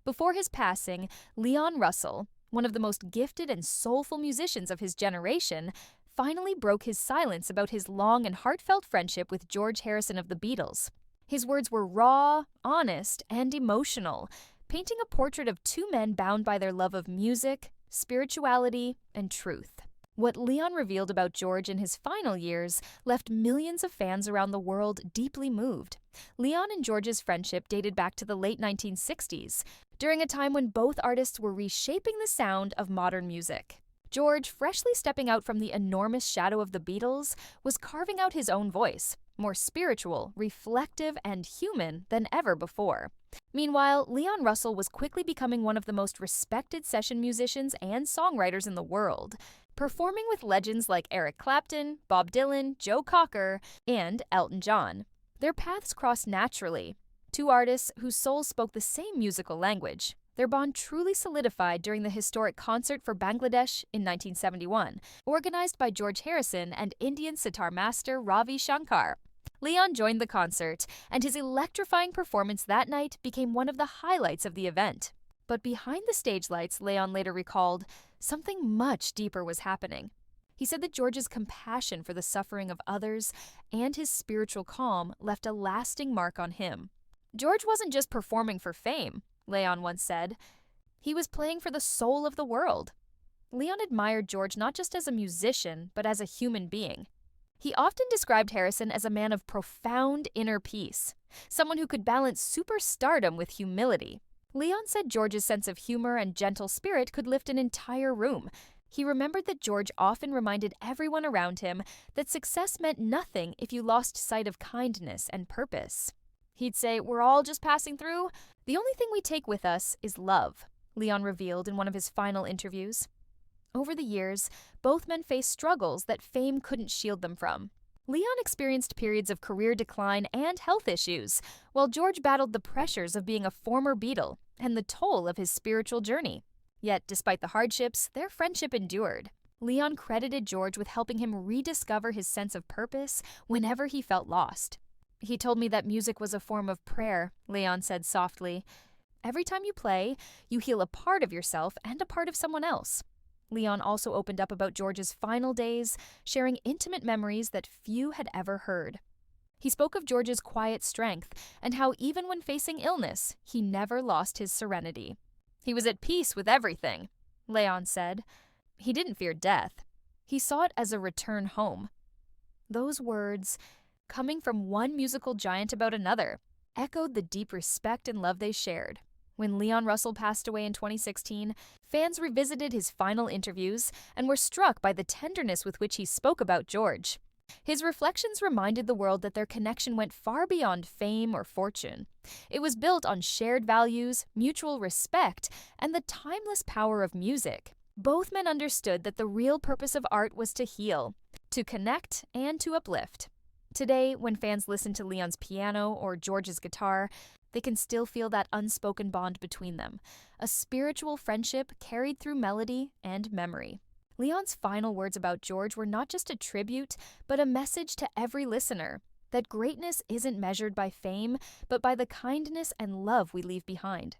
Before his passing, Leon Russell, one of the most gifted and soulful musicians of his generation, finally broke his silence about his long and heartfelt friendship with George Harrison of the Beatles. His words were raw, honest, and emotional, painting a portrait of two men bound by their love of music, spirituality, and truth. What Leon revealed about George in his final years left millions of fans around the world deeply moved. Leon and George's friendship dated back to the late 1960s, during a time when both artists were reshaping the sound of modern music. George, freshly stepping out from the enormous shadow of the Beatles, was carving out his own voice, more spiritual, reflective, and human than ever before. Meanwhile, Leon Russell was quickly becoming one of the most respected session musicians and songwriters in the world, performing with legends like Eric Clapton, Bob Dylan, Joe Cocker, and Elton John. Their paths crossed naturally. Two artists whose souls spoke the same musical language. Their bond truly solidified during the historic Concert for Bangladesh in 1971, organized by George Harrison and Indian sitar master Ravi Shankar. Leon joined the concert, and his electrifying performance that night became one of the highlights of the event. But behind the stage lights, Leon later recalled, something much deeper was happening. He said that George's compassion for the suffering of others and his spiritual calm left a lasting mark on him. George wasn't just performing for fame, Leon once said. He was playing for the soul of the world. Leon admired George not just as a musician, but as a human being. He often described Harrison as a man of profound inner peace, someone who could balance superstardom with humility. Leon said George's sense of humor and gentle spirit could lift an entire room. He remembered that George often reminded everyone around him that success meant nothing if you lost sight of kindness and purpose. He'd say, "We're all just passing through. The only thing we take with us is love," Leon revealed in one of his final interviews. Over the years, both men faced struggles that fame couldn't shield them from. Leon experienced periods of career decline and health issues, while George battled the pressures of being a former Beatle and the toll of his spiritual journey. Yet, despite the hardships, their friendship endured. Leon credited George with helping him rediscover his sense of purpose whenever he felt lost. "He told me that music was a form of prayer," Leon said softly. "Every time you play, you heal a part of yourself and a part of someone else." Leon also opened up about George's final days, sharing intimate memories that few had ever heard. He spoke of George's quiet strength and how even when facing illness, he never lost his serenity. "He was at peace with everything," Leon said. "He didn't fear death. He saw it as a return home." Those words, coming from one musical giant about another, echoed the deep respect and love they shared. When Leon Russell passed away in 2016, fans revisited his final interviews and were struck by the tenderness with which he spoke about George. His reflections reminded the world that their connection went far beyond fame or fortune. It was built on shared values, mutual respect, and the timeless power of music. Both men understood that the real purpose of art was to heal, to connect, and to uplift. Today, when fans listen to Leon's piano or George's guitar, they can still feel that unspoken bond between them, a spiritual friendship carried through melody and memory. Leon's final words about George were not just a tribute, but a message to every listener, that greatness isn't measured by fame, but by the kindness and love we leave behind.